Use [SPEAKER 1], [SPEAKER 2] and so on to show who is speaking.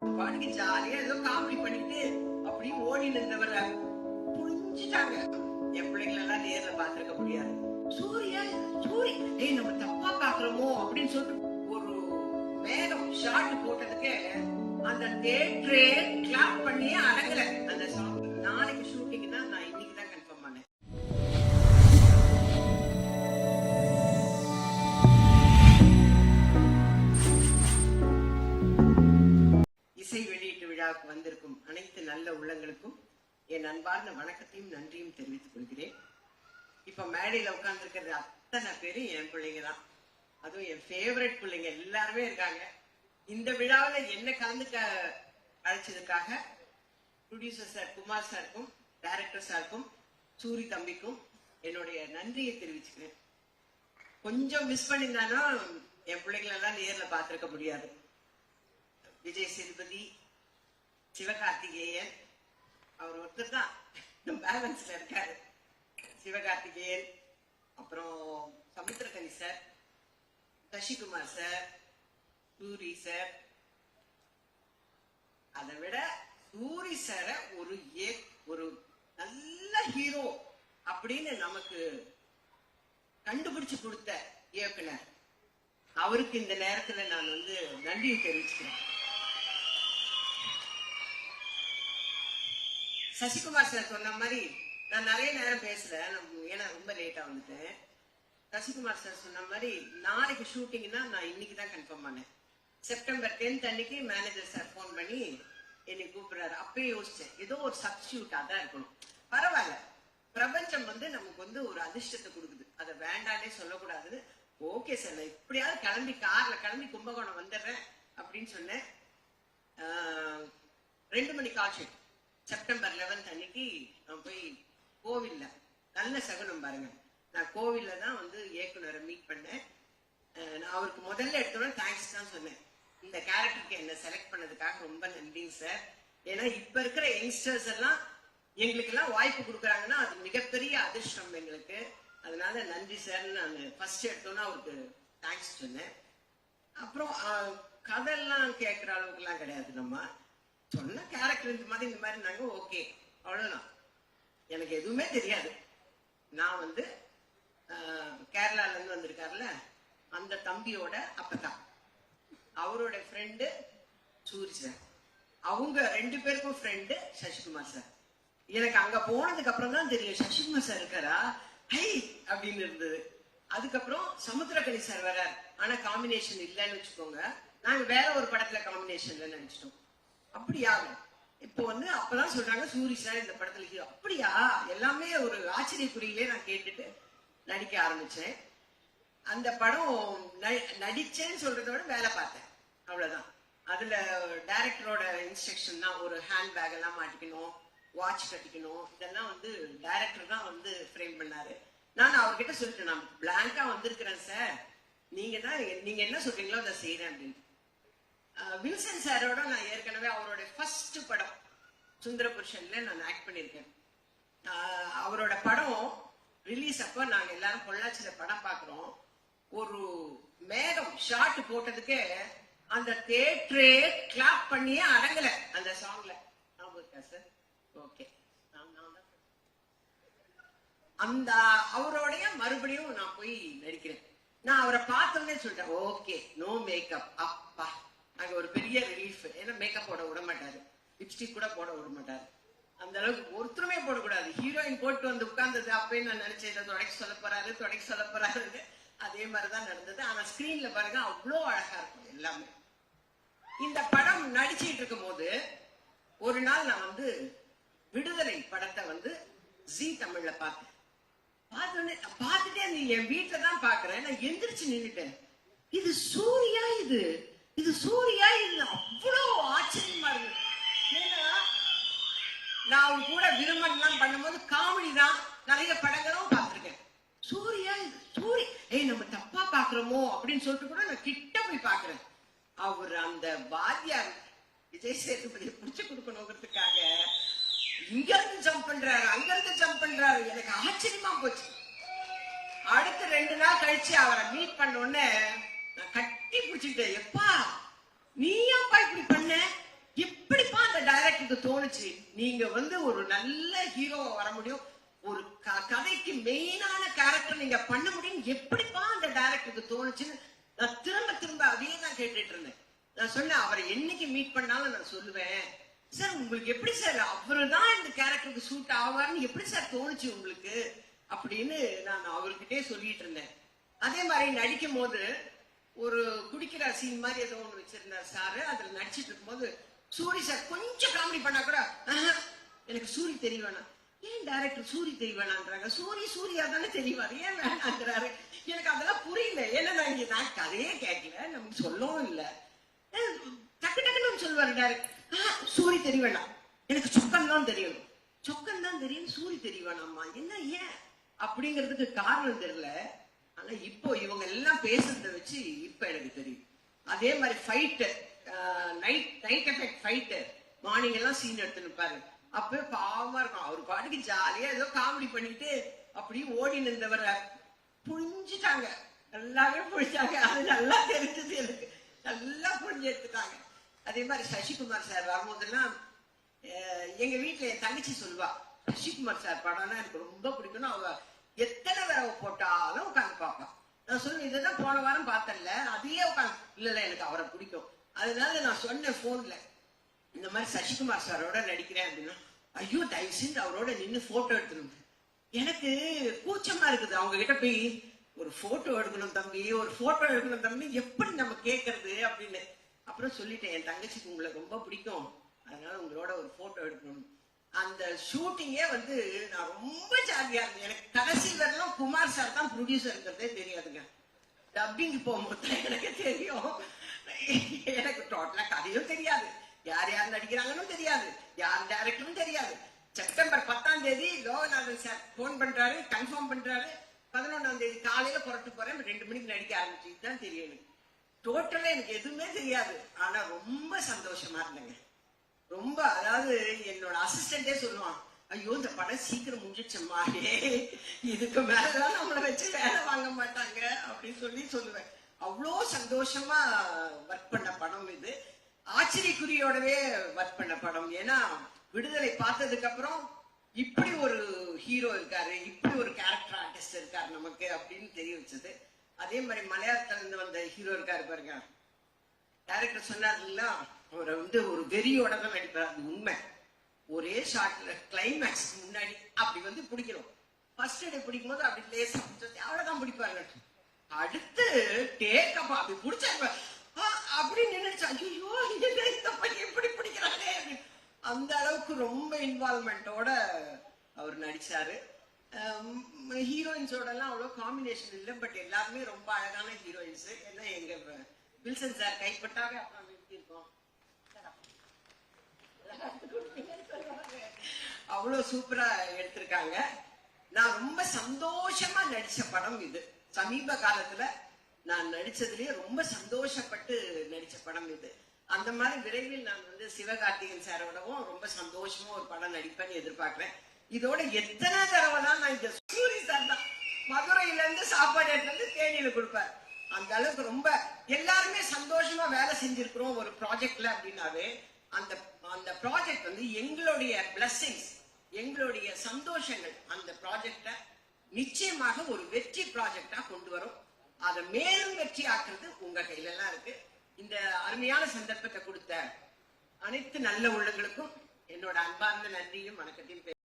[SPEAKER 1] பாட்டுக்கு ஜாலியா ஏதோ காமெடி பண்ணிட்டு அப்படியே ஓடி நின்றவரை புரிஞ்சுட்டாங்க. என் பிள்ளைங்களை எல்லாம் நேர்ல பாத்துருக்க முடியாது. சூர்யா சூரி நம்ம தப்பா பாக்குறோமோ அப்படின்னு சொல்லிட்டு ஒரு மேகம் ஷார்ட் போட்டதுக்கு அந்த தியேட்டரே கிளாப் பண்ணியே அடங்கல. அந்த சாங் நாளைக்கு ஷூட்டிங்னா நான் இன்னைக்கு தான் கன்ஃபார்ம் பண்ணேன். இசை வெளியீட்டு விழாவுக்கு வந்திருக்கும் அனைத்து நல்ல உள்ளங்களுக்கும் என் அன்பார்ந்த வணக்கத்தையும் நன்றியும் தெரிவித்துக் கொள்கிறேன். இப்ப மேடையில உட்கார்ந்து இருக்கிறது அத்தனை பேரும் என் பிள்ளைங்க தான். அதுவும் என் ஃபேவரட் பிள்ளைங்க எல்லாருமே இருக்காங்க. இந்த விழாவில் என்ன கலந்துக்க அழைச்சதுக்காக ப்ரொடியூசர் சார் குமார் சாருக்கும் டைரக்டர் சாருக்கும் சூரி தம்பிக்கும் என்னுடைய நன்றியை தெரிவிச்சுக்கிறேன். கொஞ்சம் மிஸ் பண்ணியிருந்தாலும் என் பிள்ளைங்களெல்லாம் நேர்ல பார்த்திருக்க முடியாது. விஜய் சேதுபதி, சிவகார்த்திகேயன், அவர் ஒருத்தர் தான் பேலன்ஸ்ல இருக்காரு. சிவகார்த்திகேயன், அப்புறம் Samuthirakani sir, Sasikumar sir, Soori sir. அதை விட சூரி சார ஒரு நல்ல ஹீரோ அப்படின்னு நமக்கு கண்டுபிடிச்சு கொடுத்த இயக்குனர், அவருக்கு இந்த நேரத்துல நான் நன்றியை தெரிவிச்சுக்கிறேன். சசிகுமார் சார் சொன்ன மாதிரி நான் நிறைய நேரம் பேசல, ஏன்னா ரொம்ப லேட்டா வந்துட்டேன். சசிகுமார் சார் சொன்ன மாதிரி நாளைக்கு ஷூட்டிங்னா நான் இன்னைக்கு தான் கன்ஃபார்ம் பண்ணேன். செப்டம்பர் 10 அன்னைக்கு மேனேஜர் சார் போன் பண்ணி என்னை கூப்பிடுறாரு. அப்பயே யோசிச்சேன், ஏதோ ஒரு சப்ஸ்டியூட்டா தான் இருக்கணும். பரவாயில்ல, பிரபஞ்சம் நமக்கு ஒரு அதிர்ஷ்டத்தை கொடுக்குது, அதை வேண்டானே சொல்லக்கூடாதுன்னு ஓகே சார் நான் இப்படியாவது கார்ல கிளம்பி கும்பகோணம் வந்துடுறேன் அப்படின்னு சொன்னேன். 2 மணி காட்சி செப்டம்பர் 11 அன்னைக்கு நான் போய் கோவில்ல, நல்ல சகுனம் பாருங்க, நான் கோவில்ல தான் இயக்குனரை மீட் பண்ணேன். நான் அவருக்கு முதல்ல எடுத்தோட தேங்க்ஸ் தான் சொன்னேன். இந்த கேரக்டருக்கு என்ன செலக்ட் பண்ணதுக்காக ரொம்ப நன்றிங்க சார். ஏன்னா இப்ப இருக்கிற யங்ஸ்டர்ஸ் எல்லாம் எங்களுக்கு எல்லாம் வாய்ப்பு கொடுக்குறாங்கன்னா அது மிகப்பெரிய அதிர்ஷ்டம் எங்களுக்கு. அதனால நன்றி சார்ன்னு நான் ஃபர்ஸ்ட் எடுத்தோன்னா அவருக்கு தேங்க்ஸ் சொன்னேன். அப்புறம் கதையெல்லாம் கேட்குற அளவுக்கு எல்லாம் கிடையாது, நம்ம சொன்ன கேரக்டர் இந்த மாதிரி நாங்க ஓகே அவ்வளவுதான். எனக்கு எதுவுமே தெரியாது. நான் கேரளால இருந்து வந்திருக்காருல அந்த தம்பியோட அப்பதான், அவரோட ஃப்ரெண்டு சூரி சார், அவங்க 2 பேருக்கும் ஃப்ரெண்டு சசிகுமார் சார். எனக்கு அங்க போனதுக்கு அப்புறம் தான் தெரியும் சசிகுமார் சார் இருக்காரா, ஹை அப்படின்னு இருந்தது. அதுக்கப்புறம் சமுத்திரகனி சார் வர்றார், ஆனா காம்பினேஷன் இல்லைன்னு வச்சுக்கோங்க, நாங்க வேற ஒரு படத்துல காம்பினேஷன்ல நினைச்சிட்டோம். அப்படியா இப்போ அப்பதான் சொல்றாங்க சூரி சார் இந்த படத்துல ஹீரோ. அப்படியா, எல்லாமே ஒரு ஆச்சரியக்குறியிலே நான் கேட்டுட்டு நடிக்க ஆரம்பிச்சேன். அந்த படம் நடிச்சேன்னு சொல்றத விட வேலை பார்த்தேன், அவ்வளவுதான். அதுல டைரக்டரோட இன்ஸ்ட்ரக்ஷன் தான், ஒரு ஹேண்ட் பேக் எல்லாம் மாட்டிக்கணும், வாட்ச் கட்டிக்கணும், இதெல்லாம் டைரக்டர் தான் ஃப்ரேம் பண்ணாரு. நான் அவர்கிட்ட சொல்லிட்டேன், நான் பிளாங்கா வந்திருக்கிறேன் சார், நீங்க என்ன சொல்றீங்களோ அதை செய்யறேன் அப்படின்னு. வில்சன் சாரோட நான் ஏற்கனவே அவரோட ஃபர்ஸ்ட் படம் சுந்தரபுருஷன்ல நான் ஆக்ட் பண்ணிருக்கேன். அவரோட படம் ரிலீஸ் அப்ப நாங்க எல்லாரும் பொள்ளாச்சியில படம் பாக்குறோம். ஒரு மேகம் ஷார்ட் போட்டதுக்கு அந்த தியேட்டரே கிளாப் பண்ணியே அடங்கல. அந்த சாங்ல சார் ஓகே, அந்த அவரோடைய மறுபடியும் நான் போய் நடிக்கிறேன். நான் அவரை பார்த்தோன்னே சொல்லிட்டேன், ஓகே நோ மேக்கப். அப்பா அங்க ஒரு பெரிய ரிலீஃப். ஏன்னா மேக்கப் போட விட மாட்டாரு, லிப்ஸ்டிக் கூட போட விட மாட்டாரு. அந்த அளவுக்கு ஒருத்தருமே போடக்கூடாது. ஹீரோயின் போட்டு உட்கார்ந்தது அப்பயே நான் நினைச்சேன், இதை தொடக்க சொல்ல போறாருன்னு. அதே மாதிரிதான் நடந்தது. ஆனா ஸ்கிரீன்ல பாருங்க அவ்வளோ அழகா இருக்கும் எல்லாமே. இந்த படம் நடிச்சிட்டு இருக்கும் போது ஒரு நாள் நான் விடுதலை படத்தை ஜி தமிழ்ல பார்த்தேன். பார்த்துட்டே நீ என் வீட்டுல தான் பாக்குறேன். நான் எந்திரிச்சு நின்னுட்டேன், இது சூர்யா, இது சூர்யா, இது அவ்வளவு ஆச்சரியமா இருக்கு. ஏன்னா நான் அவங்க கூட விரும்பன் எல்லாம் பண்ணும்போது காமெடி தான், நிறைய படங்களும் பார்த்திருக்கேன். சூர்யா சூரி நம்ம தப்பா பாக்குறோமோ அப்படின்னு சொல்லிட்டு கூட நான் கிட்ட போய் பாக்குறேன். அவர் அந்த வாத்தியார் விஜய் சேதுபதி புடிச்சு கொடுக்கணுங்கிறதுக்காக இங்க இருந்து ஜம்ப் பண்றாரு, அங்க இருந்து ஜம்ப் பண்றாரு. எனக்கு ஆச்சரியமா போச்சு. அடுத்த 2 நாள் கழிச்சு அவரை மீட் பண்ண உடனே நான் கட்டி பிடிச்சிட்டேன், எப்பா நீ ஏப்பா இப்படி பண்ண, டைரக்டருக்கு தோணுச்சு, நீங்க வந்து ஒரு நல்ல ஹீரோவா வர முடியும், ஒரு கதைக்கு மெயினான கேரக்டர் நீங்க பண்ண முடியும், எப்படிப்பா அந்த டைரக்டருக்கு தோணுச்சுன்னு நான் திரும்ப திரும்ப அதே தான் கேட்டுட்டு இருந்தேன். நான் சொன்னேன், அவரை என்னைக்கு மீட் பண்ணாலும் நான் சொல்லுவேன், சார் உங்களுக்கு எப்படி சார் அவரு தான் இந்த கேரக்டருக்கு சூட் ஆவார்னு எப்படி சார் தோணுச்சு உங்களுக்கு அப்படின்னு நான் அவர்கிட்டே சொல்லிட்டு இருந்தேன். அதே மாதிரி நடிக்கும் போது ஒரு குடிக்கிற சீன் மாதிரி ஏதோ ஒண்ணு வச்சிருந்தார் சாரு. அதுல நடிச்சிட்டு இருக்கும் போது சூரி சார் கொஞ்சம் காமெடி பண்ணா கூட எனக்கு சூரி தெரிய வேணாம். ஏன் டைரக்டர் சூரி தெரிய வேணான்றாங்க? சூரியா தானே தெரியவாரு, ஏன் வேணாங்கிறாரு? எனக்கு அதெல்லாம் புரியல. ஏன்னா நான் கதையே கேட்கல, நமக்கு சொல்லவும் இல்லை. டக்கு டக்குன்னு சொல்லுவாரு டைரக்டர், சூரி தெரிய வேணாம், எனக்கு சொக்கன் தான் தெரியணும், சொக்கன் தான் தெரியும், சூரி தெரிய வேணாமா? என்ன ஏன் அப்படிங்கிறதுக்கு காரணம் தெரியல. ஆனா இப்போ இவங்க எல்லாம் பேசுறத வச்சு இப்ப எனக்கு தெரியும். அதே மாதிரி fight, night effect fight, morning எல்லாம் சீன் எடுத்து நிற்பாரு. அப்பவே பாவமா இருக்கும். அவர் பாட்டுக்கு ஜாலியா ஏதோ காமெடி பண்ணிட்டு அப்படியே ஓடி நின்றவரை புரிஞ்சுட்டாங்க, எல்லாமே புரிஞ்சாங்க. அது நல்லா தெரிஞ்சது எனக்கு, நல்லா புரிஞ்சு எடுத்துட்டாங்க. அதே மாதிரி சசிகுமார் சார் வரும்போதெல்லாம் எங்க வீட்டுல என் தங்கச்சி சொல்லுவா, சசிகுமார் சார் படம்னா எனக்கு ரொம்ப பிடிக்கும்னு. அவ எத்தனை தடவை போட்டாலும் உட்காந்து பார்ப்பான். நான் சொல்லுவேன், இதைதான் போன வாரம் பார்த்தேன்ல, அதையே உட்காந்து, இல்ல எனக்கு அவரை பிடிக்கும். அதனால நான் சொன்னேன் போன்ல, இந்த மாதிரி சசிகுமார் சாரோட நடிக்கிறேன் அப்படின்னா, ஐயோ தயவு செஞ்சு அவரோட நின்று போட்டோ எடுத்துருங்க. எனக்கு கூச்சமா இருக்குது அவங்க கிட்ட போய் ஒரு போட்டோ எடுக்கணும் தம்பி, ஒரு போட்டோ எடுக்கணும் தம்பி, எப்படி நம்ம கேட்கறது அப்படின்னு. அப்புறம் சொல்லிட்டேன், என் தங்கச்சிக்கு உங்களை ரொம்ப பிடிக்கும், அதனால உங்களோட ஒரு போட்டோ எடுக்கணும். அந்த ஷூட்டிங்கே வந்து நான் ரொம்ப ஜாலியா இருந்தேன். எனக்கு கடைசி வரலாம் குமார் சார் தான் ப்ரொடியூசருங்கிறதே தெரியாதுங்க. டப்பிங் போகும்போது எனக்கு தெரியும். எனக்கு டோட்டலா கதையும் தெரியாது, யார் யார் நடிக்கிறாங்கன்னு தெரியாது, யார் டைரக்டரும் தெரியாது. செப்டம்பர் 10ஆம் தேதி லோகநாதன் சார் போன் பண்றாரு, கன்ஃபார்ம் பண்றாரு, 11ஆம் தேதி காலையில புறட்டு போறேன், 2 மணிக்கு நடிக்க ஆரம்பிச்சு தான் தெரியும் எனக்கு. டோட்டலா எனக்கு எதுவுமே தெரியாது. ஆனா ரொம்ப சந்தோஷமா இருந்தேங்க, ரொம்ப. அதாவது என்னோட அசிஸ்டன்டே சொல்லுவான், ஐயோ இந்த படம் சீக்கிரம் முடிஞ்சிச்சம்மா, இதுக்கு மேலதான் நம்மளை வச்சு வேலை வாங்க மாட்டாங்க அப்படின்னு சொல்லுவேன். அவ்வளோ சந்தோஷமா ஒர்க் பண்ண படம் இது. ஆச்சரியக்குறியோடவே ஒர்க் பண்ண படம். ஏன்னா விடுதலை பார்த்ததுக்கு அப்புறம் இப்படி ஒரு ஹீரோ இருக்காரு, இப்படி ஒரு கேரக்டர் ஆர்டிஸ்ட் இருக்காரு நமக்கு அப்படின்னு தெரிய வச்சது. அதே மாதிரி மலையாளத்துல இருந்து வந்த ஹீரோ இருக்காரு பாருங்க, டைரக்டர் சொன்னாருங்களா, அவரை வந்து ஒரு வெறியோட தான் நடிப்பார். அது உண்மை. ஒரே ஷாட்ல கிளைமேக்ஸ் முன்னாடி அப்படி வந்து பிடிக்கணும். ஃபர்ஸ்ட் டே பிடிக்கும் போது அப்படி லேசா அவ்வளவுதான் பிடிப்பாரு. அடுத்து டேக் அப்ப அப்படி பிடிச்சாங்க அப்படின்னு நினைச்சா, ஐயோ இந்த பையன் எப்படி பிடிக்கிறாங்க அப்படின்னு. அந்த அளவுக்கு ரொம்ப இன்வால்வ்மெண்டோட அவர் நடிச்சாரு. ஹீரோயின்ஸோட எல்லாம் அவ்வளவு காம்பினேஷன் இல்லை, பட் எல்லாருமே ரொம்ப அழகான ஹீரோயின்ஸ். ஏன்னா எங்க வில்சன் சார் கைப்பட்டாவே அப்புறம் எப்படி இருக்கும், அவ்வளவு சூப்பரா எடுத்திருக்காங்க. நான் ரொம்ப சந்தோஷமா நடிச்ச படம் இது. சமீப காலத்துல நான் நடிச்சதுலயே ரொம்ப சந்தோஷப்பட்டு நடிச்ச படம் இது. அந்த மாதிரி விரைவில் நான் வந்து சிவகார்த்திகேயன் சாரோடவும் ரொம்ப சந்தோஷமா ஒரு படம் நடிப்பேன்னு எதிர்பார்க்கிறேன். இதோட எத்தனை தடவை தான் நான் இந்த சூரி சார் தான் மதுரையில இருந்து சாப்பாடு எடுத்து வந்து தேனியில கொடுப்பேன். அந்த அளவுக்கு ரொம்ப எல்லாருமே சந்தோஷமா வேலை செஞ்சிருக்கிறோம் ஒரு ப்ராஜெக்ட்ல அப்படின்னாவே, அந்த அந்த ப்ராஜெக்ட் வந்து எங்களுடைய பிளஸிங்ஸ், எங்களுடைய சந்தோஷங்கள் அந்த ப்ராஜெக்ட நிச்சயமாக ஒரு வெற்றி ப்ராஜெக்டா கொண்டு வரும். அதை மேலும் வெற்றி ஆக்குறது உங்க கையில எல்லாம் இருக்கு. இந்த அருமையான சந்தர்ப்பத்தை கொடுத்த அனைத்து நல்ல உள்ளங்களுக்கும் என்னோட அன்பார்ந்த நன்றியும் வணக்கத்தையும்